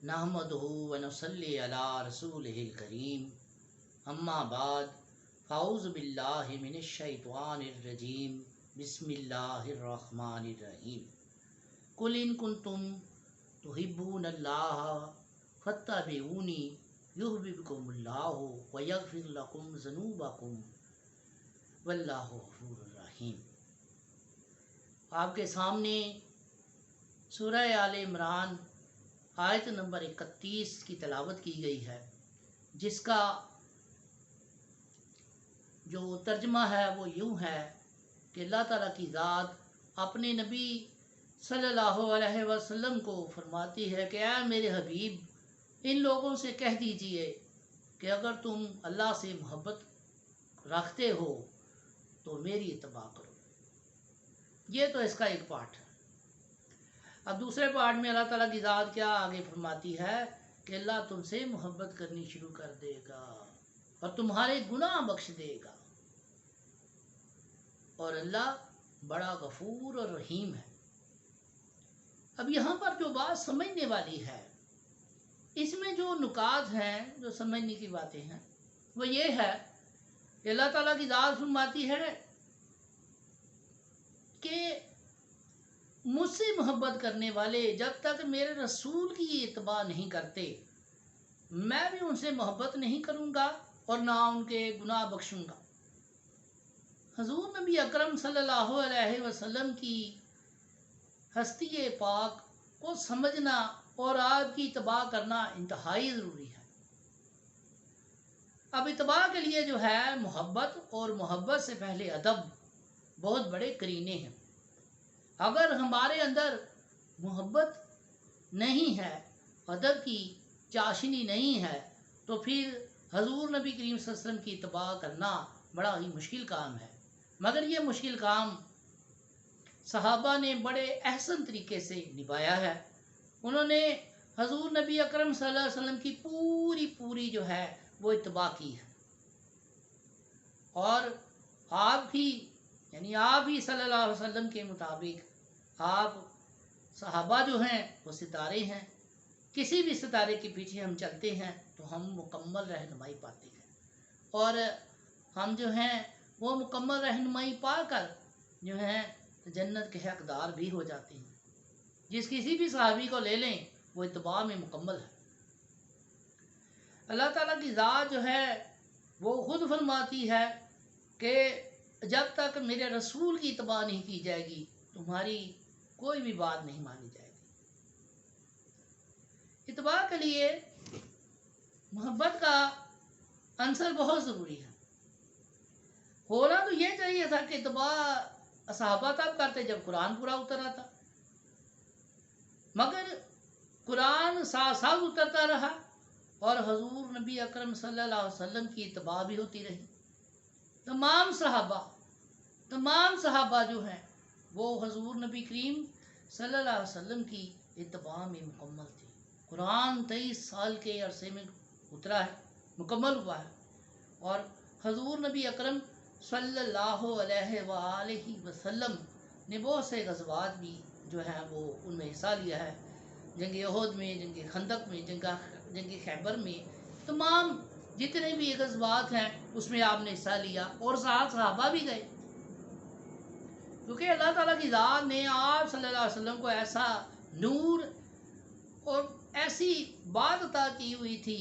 नहमदुहु व नसल्ली अला रसूलिहिल करीम अम्मा बाद फ़ाऊज़ु बिल्लाहि मिनश शैतानिर रजीम बिस्मिल्लाहिर रहमानिर रहीम कुल इन कुंतुम तुहिब्बूनल्लाह फत्तबिऊनी युहब्बिबकुमुल्लाहु व यग़फिर लकुम ज़ुनूबकुम वल्लाहु गफ़ूरुर रहीम। आपके सामने सूरह आल इमरान आयत नंबर 31 की तलावत की गई है, जिसका जो तर्जमा है वो यूँ है कि अल्लाह ताला की ज़ात अपने नबी सल्लल्लाहु अलैहि वसल्लम को फरमाती है कि ऐ मेरे हबीब, इन लोगों से कह दीजिए कि अगर तुम अल्लाह से मोहब्बत रखते हो तो मेरी इत्तबा करो। ये तो इसका एक पार्ट है। अब दूसरे पार्ट में अल्लाह ताला की ज़ात क्या आगे फरमाती है कि अल्लाह तुमसे मोहब्बत करनी शुरू कर देगा और तुम्हारे गुनाह बख्श देगा, और अल्लाह बड़ा गफूर और रहीम है। अब यहाँ पर जो बात समझने वाली है, इसमें जो नुकात हैं, जो समझने की बातें हैं, वो ये है कि अल्लाह ताला की ज़ात फरमाती है कि मुझसे मोहब्बत करने वाले जब तक मेरे रसूल की इत्तबा नहीं करते, मैं भी उनसे मोहब्बत नहीं करूँगा और ना उनके गुनाह बख्शूँगा। हजूर नबी अकरम सल्लल्लाहु अलैहि वसल्लम की हस्ती पाक को समझना और आपकी इत्तबा करना इंतहाई ज़रूरी है। अब इत्तबा के लिए जो है मोहब्बत और मोहब्बत से पहले अदब बहुत बड़े करीने हैं। अगर हमारे अंदर मोहब्बत नहीं है, अदब की चाशनी नहीं है, तो फिर हजूर नबी करीम सल्लल्लाहु अलैहि वसल्लम की इत्तबा करना बड़ा ही मुश्किल काम है। मगर ये मुश्किल काम सहाबा ने बड़े अहसन तरीके से निभाया है। उन्होंने हजूर नबी अकरम सल्लल्लाहु अलैहि वसल्लम की पूरी जो है वो इत्तबा की है, और आप भी यानी आप ही सल्लल्लाहु अलैहि वसल्लम के मुताबिक आप सहाबा जो हैं वो सितारे हैं। किसी भी सितारे के पीछे हम चलते हैं तो हम मुकम्मल रहनुमाई पाते हैं, और हम जो हैं वो मुकम्मल रहनुमाई पाकर जो हैं जन्नत के हकदार भी हो जाते हैं। जिस किसी भी सहाबी को ले लें वो इत्तबा में मुकम्मल है। अल्लाह ताला की ज़ात जो है वो खुद फरमाती है कि जब तक मेरे रसूल की इत्तबा नहीं की जाएगी तुम्हारी कोई भी बात नहीं मानी जाएगी। इत्तबा के लिए मोहब्बत का अंसर बहुत ज़रूरी है। होना तो ये चाहिए था कि इत्तबा सहाबा तब करते जब कुरान पूरा उतर आता, मगर कुरान साथ साथ उतरता रहा और हजूर नबी अकरम सल्लल्लाहु अलैहि वसल्लम की इत्तबा भी होती रही। तमाम सहाबा जो हैं वो हजूर नबी करीम सल्लल्लाहु अलैहि वसल्लम की इत्तबा में मुकम्मल थे। कुरान 23 साल के अरसे में उतरा है, मुकम्मल हुआ है, और हजूर नबी अकरम सल्लल्लाहु अलैहि वसल्लम ने बहुत से गज़वात भी जो हैं वो उनमें हिस्सा लिया है। जंग उहद में, जंग खंदक में, जंग खैबर में, तमाम जितने भी गज़वात हैं उसमें आपने हिस्सा लिया, और साथ सहाबा भी गए, क्योंकि अल्लाह ताला की ज़ात ने आप सल्लल्लाहु अलैहि वसल्लम को ऐसा नूर और ऐसी बात अता की हुई थी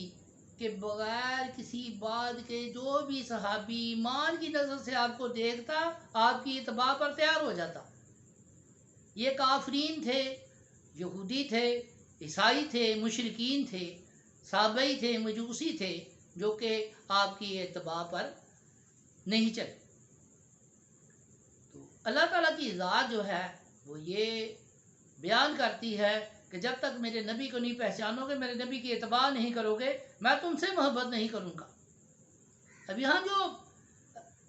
कि बगैर किसी बात के जो भी सहाबी ईमान की नज़र से आपको देखता आपकी इत्तबा पर तैयार हो जाता। ये काफरीन थे, यहूदी थे, ईसाई थे, मुशरिकीन थे, साबई थे, मजूसी थे, जो कि आपकी इत्तबा पर नहीं चले। तो अल्लाह ताला की ज़ात जो है वो ये बयान करती है कि जब तक मेरे नबी को नहीं पहचानोगे, मेरे नबी की इत्तबा नहीं करोगे, मैं तुमसे मोहब्बत नहीं करूँगा। अब यहाँ जो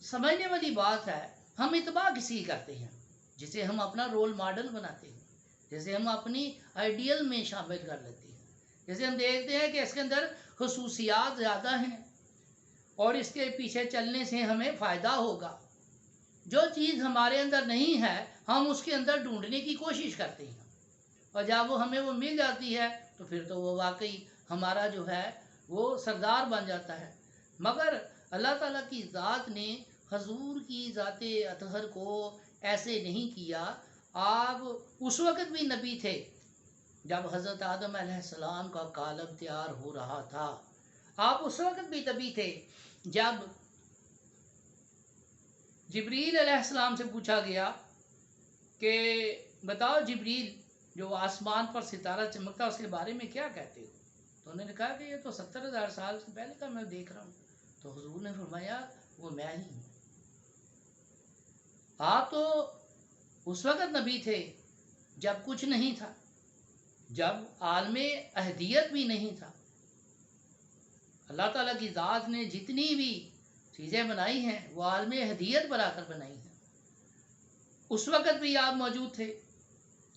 समझने वाली बात है, हम इत्तबा किसी करते हैं जिसे हम अपना रोल मॉडल बनाते हैं, जैसे हम अपनी आइडियल में शामिल कर लेते हैं, जैसे हम देखते हैं कि इसके अंदर खसूसियात ज़्यादा हैं और इसके पीछे चलने से हमें फ़ायदा होगा। जो चीज़ हमारे अंदर नहीं है हम उसके अंदर ढूंढने की कोशिश करते हैं, اور جب وہ ہمیں وہ مل جاتی ہے تو پھر تو وہ واقعی ہمارا جو ہے وہ سردار بن جاتا ہے۔ مگر اللہ تعالیٰ کی ذات نے حضور کی ذات اطہر کو ایسے نہیں کیا۔ آپ اس وقت بھی نبی تھے جب حضرت آدم علیہ السلام کا کالب تیار ہو رہا تھا، آپ اس وقت بھی نبی تھے جب جبریل علیہ السلام سے پوچھا گیا کہ بتاؤ جبریل، جو آسمان پر ستارہ چمکتا اس کے بارے میں کیا کہتے ہو؟ تو انہوں نے کہا کہ یہ تو 70,000 سال سے پہلے کا میں دیکھ رہا ہوں۔ تو حضور نے فرمایا وہ میں ہی ہوں۔ آپ تو اس وقت نبی تھے جب کچھ نہیں تھا، جب عالم احدیت بھی نہیں تھا۔ اللہ تعالیٰ کی ذات نے جتنی بھی چیزیں بنائی ہیں وہ عالم احدیت بنا کر بنائی ہیں۔ اس وقت بھی آپ موجود تھے۔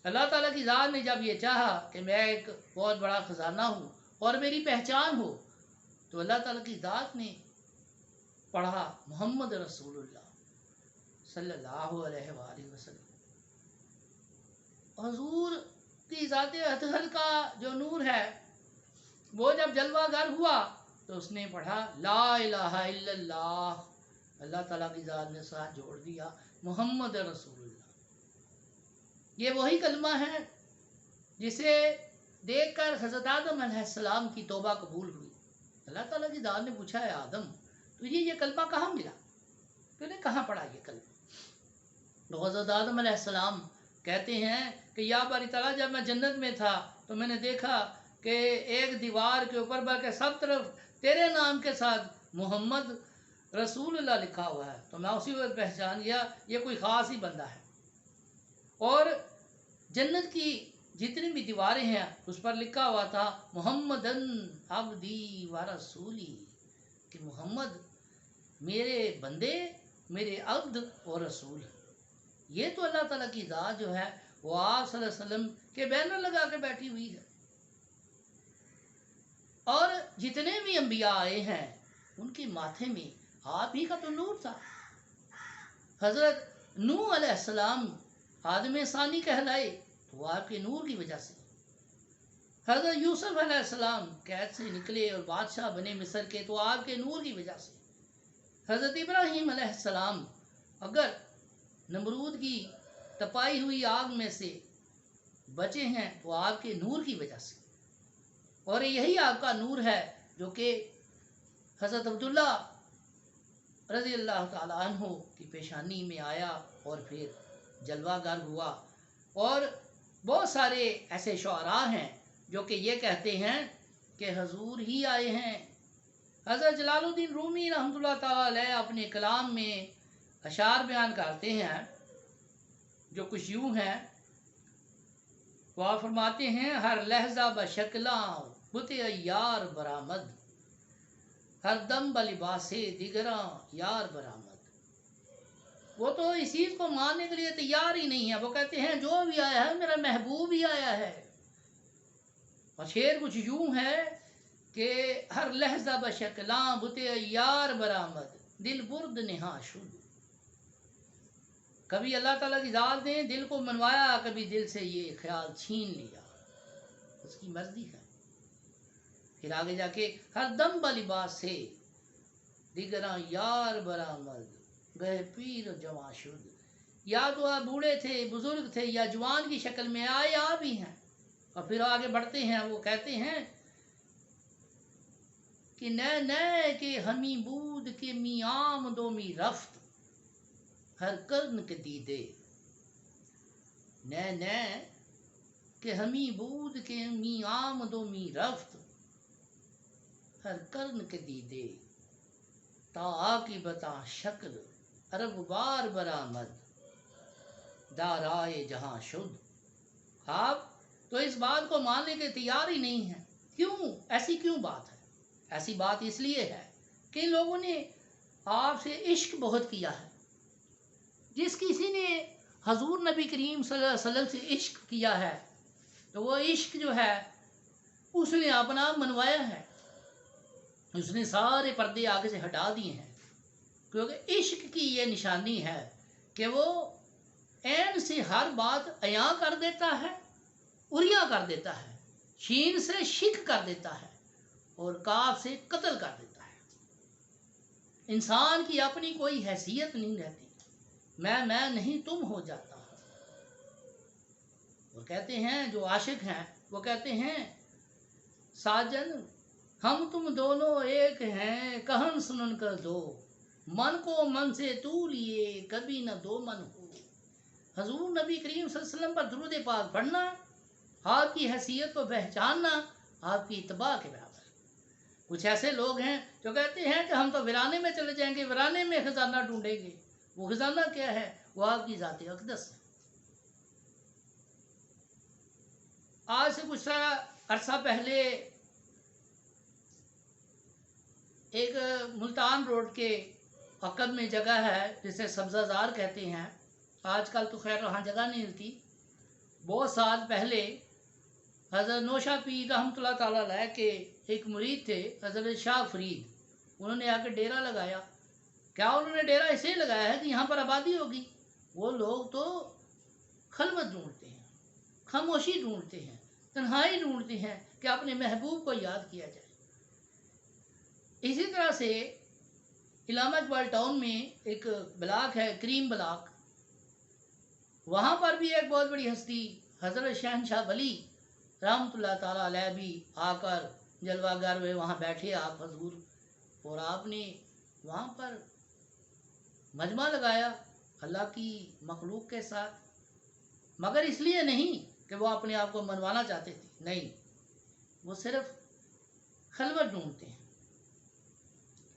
اللہ تعالیٰ کی ذات نے جب یہ چاہا کہ میں ایک بہت بڑا خزانہ ہوں اور میری پہچان ہو، تو اللہ تعالیٰ کی ذات نے پڑھا محمد رسول اللہ صلی اللہ علیہ وآلہ وسلم۔ حضور کی ذات اطہر کا جو نور ہے وہ جب جلوہ گر ہوا تو اس نے پڑھا لا الہ الا اللہ۔ اللہ تعالیٰ کی ذات نے ساتھ جوڑ دیا محمد رسول اللہ۔ یہ وہی کلمہ ہے جسے دیکھ کر حضرت آدم علیہ السلام کی توبہ قبول ہوئی۔ اللہ تعالیٰ کی ذات نے پوچھا ہے آدم تجھے یہ کلمہ کہاں ملا؟ تو نے کہاں پڑھا یہ کلمہ؟ تو حضرت آدم علیہ السلام کہتے ہیں کہ یا باری تعالیٰ جب میں جنت میں تھا تو میں نے دیکھا کہ ایک دیوار کے اوپر بلکہ سب طرف تیرے نام کے ساتھ محمد رسول اللہ لکھا ہوا ہے، تو میں اسی وقت پہچان گیا یہ کوئی خاص ہی بندہ ہے۔ اور جنت کی جتنی بھی دیواریں ہیں اس پر لکھا ہوا تھا محمدن عبدی و رسولی، کہ محمد میرے بندے، میرے عبد اور رسول ہے۔ یہ تو اللہ تعالیٰ کی ذات جو ہے وہ آپ صلی اللہ علیہ وسلم کے بینر لگا کے بیٹھی ہوئی ہے۔ اور جتنے بھی انبیاء آئے ہیں ان کے ماتھے میں آپ ہی کا تو نور تھا۔ حضرت نوح علیہ السلام آدم ثانی کہلائے تو وہ آپ کے نور کی وجہ سے۔ حضرت یوسف علیہ السلام قید سے نکلے اور بادشاہ بنے مصر کے تو آپ کے نور کی وجہ سے۔ حضرت ابراہیم علیہ السلام اگر نمرود کی تپائی ہوئی آگ میں سے بچے ہیں تو آپ کے نور کی وجہ سے۔ اور یہی آپ کا نور ہے جو کہ حضرت عبداللہ رضی اللہ تعالیٰ عنہ کی پیشانی میں آیا اور پھر جلوہ گر ہوا۔ اور بہت سارے ایسے شعراء ہیں جو کہ یہ کہتے ہیں کہ حضور ہی آئے ہیں۔ حضرت جلال الدین رومی رحمۃ اللہ تعالیٰ علیہ اپنے کلام میں اشعار بیان کرتے ہیں جو کچھ یوں ہیں، وہ آپ فرماتے ہیں ہر لہجہ بشکلاں بت یار برآمد، ہر دم بلباس دیگراں یار برآمد۔ وہ تو اس چیز کو ماننے کے لیے تیار ہی نہیں ہے، وہ کہتے ہیں جو بھی آیا ہے میرا محبوب ہی آیا ہے۔ اور شعر کچھ یوں ہے کہ ہر لہجہ بشکلاں بت یار برآمد، دل برد نہا شد۔ کبھی اللہ تعالیٰ کی ذات نے دل کو منوایا، کبھی دل سے یہ خیال چھین لیا، اس کی مرضی ہے۔ پھر آگے جا کے ہر دم بلباس سے دیگراں یار برآمد، گئے پیر جواں شد۔ یا تو آپ بوڑھے تھے، بزرگ تھے، یا جوان کی شکل میں آئے آپ ہی ہیں۔ اور پھر آگے بڑھتے ہیں، وہ کہتے ہیں کہ نئے نئے کے ہمیں بود کے می آمد و می رفت، ہر کرن کے دیدے۔ نئے نئے کہ ہمیں بود کے می آمد و می رفت، ہر کرن کے دیدے۔ تا آکی بتا شکل عرب بار برآمد، دارائے جہاں شد۔ آپ تو اس بات کو ماننے کے تیار ہی نہیں ہیں۔ کیوں؟ ایسی کیوں بات ہے؟ ایسی بات اس لیے ہے کہ ان لوگوں نے آپ سے عشق بہت کیا ہے۔ جس کسی نے حضور نبی کریم صلی اللہ علیہ وسلم سے عشق کیا ہے تو وہ عشق جو ہے اس نے اپنا منوایا ہے، اس نے سارے پردے آگے سے ہٹا دیے ہیں، کیونکہ عشق کی یہ نشانی ہے کہ وہ عین سے ہر بات عیاں کر دیتا ہے، उरिया कर देता है, शीन से शिक कर देता है और काफ से कत्ल कर देता है। इंसान की अपनी कोई हैसियत नहीं रहती, मैं नहीं तुम हो जाता। और कहते हैं जो आशिक हैं वो कहते हैं, साजन हम तुम दोनों एक हैं, कहन सुनन कर दो, मन को मन से तू लिए, कभी न दो मन हो। हजूर नबी करीम सल्लल्लाहु अलैहि वसल्लम पर दुरूद पाक पढ़ना, आपकी हैसियत को पहचानना आपकी इत्बा के बराबर। कुछ ऐसे लोग हैं जो कहते हैं कि हम तो वीराने में चले जाएंगे, वीराने में खजाना ढूंढेंगे। वो खजाना क्या है? वो आपकी ज़ात अक़दस है। आज से कुछ अरसा पहले एक मुल्तान रोड के अकब में जगह है जिसे सब्ज़ाज़ार कहते हैं। आजकल तो खैर वहाँ जगह नहीं मिलती। बहुत साल पहले हज़रत नौशा पीर रहमतुल्लाह ताला अलैह के एक मुरीद थे, हज़रत शाह फरीद। उन्होंने आकर डेरा लगाया। क्या उन्होंने डेरा इसलिए लगाया है कि यहाँ पर आबादी होगी? वो लोग तो खलवत ढूंढते हैं, खामोशी ढूंढते हैं, तन्हाई ढूंढते हैं कि अपने महबूब को याद किया जाए। इसी तरह से इलामा इकबाल टाउन में एक ब्लॉक है, करीम ब्लॉक। वहाँ पर भी एक बहुत बड़ी हस्ती हज़रत शहनशाह वली रहमतुल्लाह ताला अलैह भी आकर जलवागर में वहाँ बैठे आप हजूर, और आपने वहाँ पर मजमा लगाया अल्लाह की मखलूक के साथ, मगर इसलिए नहीं कि वो अपने आप को मनवाना चाहते थे, नहीं, वो सिर्फ खलवत ढूंढते हैं।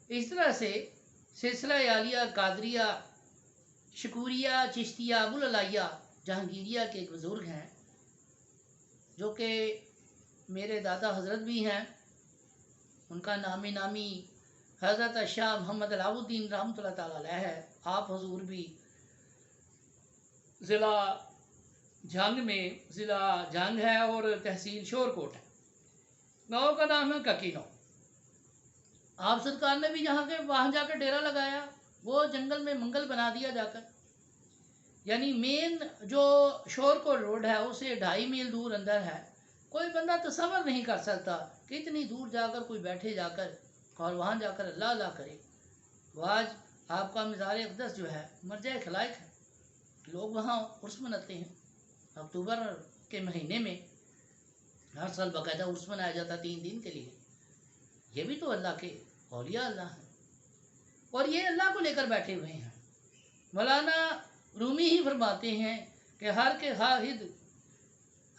इस तरह से सिलसिला आलिया, कादरिया, शकूरिया, चिश्तिया, अबुल अलाइया, जहांगीरिया के एक बुज़ुर्ग हैं जो कि मेरे दादा हज़रत भी हैं। उनका नामी नामी हज़रत शाह मोहम्मद अलाउद्दीन रहमतुल्लाह ताला अलैह है। आप हजूर भी ज़िला जंग में, ज़िला जंग है और तहसील शोरकोट है। गाँव का नाम है ककीनो। आप सरकार ने भी वहाँ जाकर डेरा लगाया। वो जंगल में मंगल बना दिया जाकर, यानी मेन जो शोरकोट रोड है उसे 2.5 मील दूर अंदर है। कोई बंदा तसव्वुर नहीं कर सकता कि इतनी दूर जाकर कोई बैठे जाकर और वहाँ जाकर अल्लाह अल्लाह करे। तो आज आपका मज़ार अक़दस जो है मरजा खलाइक है। लोग वहाँ उर्स मनाते हैं। अक्टूबर के महीने में हर साल बाकायदा उर्स मनाया जाता 3 दिन के लिए। ये भी तो अल्लाह के औलिया अल्लाह है और ये अल्लाह को लेकर बैठे हुए हैं। मौलाना रूमी ही फरमाते हैं कि हर के हाहिद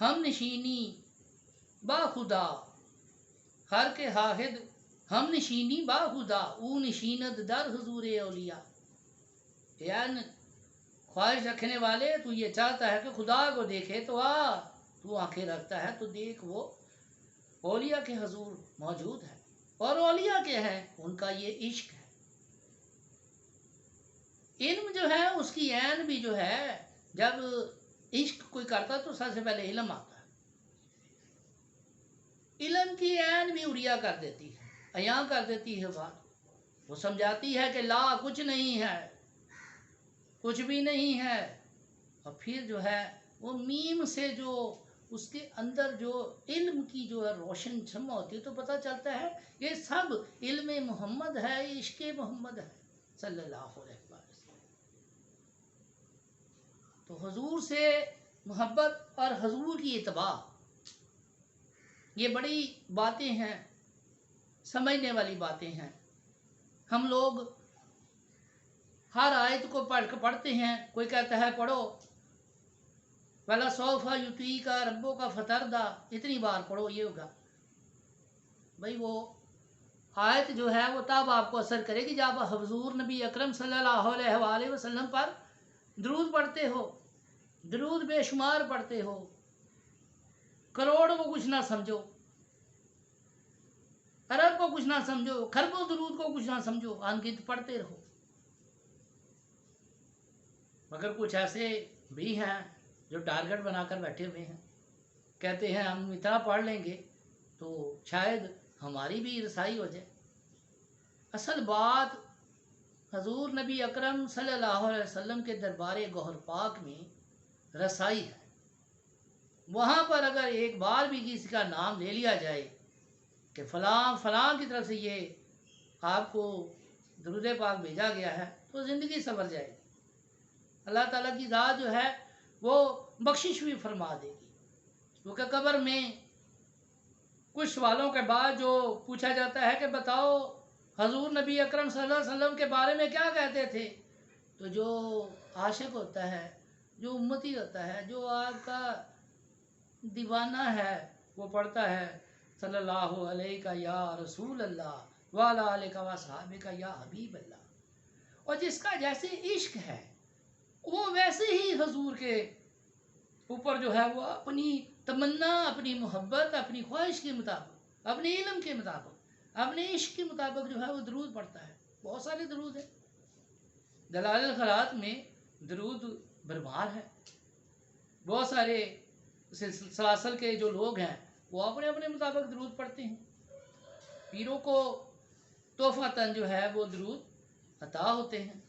हम नशीनी बाखुदा, हर के हाहिद हम नशीनी बाखुदा, ऊ नशीनत दर हुजूर औलिया। यानी ख्वाहिश रखने वाले, तू ये चाहता है कि खुदा को देखे तो आ, तू आंखें रखता है तो देख, वो औलिया के हजूर मौजूद है। और औलिया के हैं, उनका ये इश्क है। इल्म जो है उसकी ऐन भी जो है, जब इश्क कोई करता तो सबसे पहले इल्म आता है। इल्म की ऐन भी उड़िया कर देती है, अया कर देती है बात। वो समझाती है कि ला कुछ नहीं है, कुछ भी नहीं है, और फिर जो है वो मीम से जो उसके अंदर जो इल्म की जो है रोशन छम्मा होती है तो पता चलता है ये सब इल्म मोहम्मद है, इश्क मोहम्मद है सल्लल्लाहु अलैहि वसल्लम। तो हुजूर से मोहब्बत और हुजूर की इत्बा, ये बड़ी बातें हैं, समझने वाली बातें हैं। हम लोग हर आयत को पढ़ते हैं। कोई कहता है पढ़ो वाला सोफा युती का रब्बों का फतरदा, इतनी बार पढ़ो ये होगा। भाई वो आयत जो है वो तब आपको असर करेगी जब आप हुजूर नबी अकरम सल्लल्लाहु अलैहि वसल्लम पर दरूद पढ़ते हो, दरूद बेशुमार पढ़ते हो। करोड़ को कुछ ना समझो, अरब को कुछ ना समझो, खरबों दरूद को कुछ ना समझो, अनगिनत पढ़ते रहो। मगर कुछ ऐसे भी हैं जो टारगेट बनाकर बैठे हुए हैं, कहते हैं हम इतना पढ़ लेंगे तो शायद हमारी भी रसाई हो जाए। असल बात हजूर नबी अकरम सल्लल्लाहु अलैहि वसल्लम के दरबार गौहर पाक में रसाई है। وہاں پر اگر ایک بار بھی کسی کا نام لے لیا جائے کہ فلاں فلاں کی طرف سے یہ آپ کو درود پاک بھیجا گیا ہے تو زندگی سنور جائے گی. اللہ تعالیٰ کی ذات جو ہے وہ بخشش بھی فرما دے گی. کیونکہ قبر میں کچھ سوالوں کے بعد جو پوچھا جاتا ہے کہ بتاؤ حضور نبی اکرم صلی اللہ علیہ وسلم کے بارے میں کیا کہتے تھے، تو جو عاشق ہوتا ہے، جو امتی ہوتا ہے، جو آپ کا دیوانہ ہے، وہ پڑھتا ہے صلی اللہ علیہ کا یا رسول اللہ وعلی آلہ و صحابہ کا یا حبیب اللہ. اور جس کا جیسے عشق ہے وہ ویسے ہی حضور کے اوپر جو ہے وہ اپنی تمنا، اپنی محبت، اپنی خواہش کے مطابق، اپنے علم کے مطابق، اپنے عشق کے مطابق جو ہے وہ درود پڑھتا ہے. بہت سارے درود ہیں. دلائل الخیرات میں درود برمار ہے. بہت سارے سلاسل کے جو لوگ ہیں وہ اپنے اپنے مطابق درود پڑھتے ہیں. پیروں کو تحفۃً جو ہے وہ درود عطا ہوتے ہیں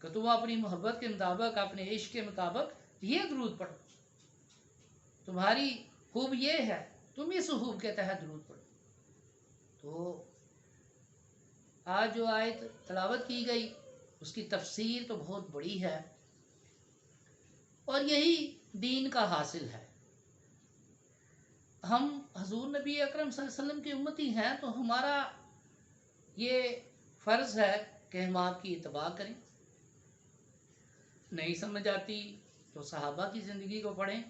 کہ تم اپنی محبت کے مطابق، اپنے عشق کے مطابق یہ درود پڑھو. تمہاری خوب یہ ہے، تم اس خوب کے تحت درود پڑھو. تو آج جو آیت تلاوت کی گئی اس کی تفسیر تو بہت بڑی ہے اور یہی دین کا حاصل ہے. ہم حضور نبی اکرم صلی اللہ علیہ وسلم کی امتی ہیں تو ہمارا یہ فرض ہے کہ ہم آپ کی اتباع کریں. نہیں سمجھ آتی تو صحابہ کی زندگی کو پڑھیں.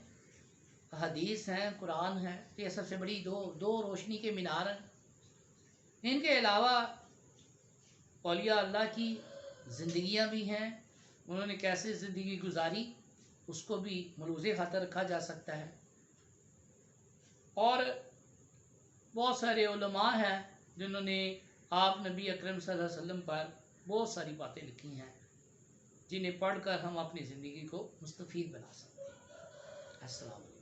حدیث ہیں، قرآن ہے، یہ سب سے بڑی دو روشنی کے مینار ہیں. ان کے علاوہ اولیاء اللہ کی زندگیاں بھی ہیں، انہوں نے کیسے زندگی گزاری اس کو بھی ملوز خاطر رکھا جا سکتا ہے. اور بہت سارے علماء ہیں جنہوں نے آپ نبی اکرم صلی اللہ علیہ وسلم پر بہت ساری باتیں لکھی ہیں جنہیں پڑھ کر ہم اپنی زندگی کو مستفید بنا سکتے ہیں. السلام علیکم.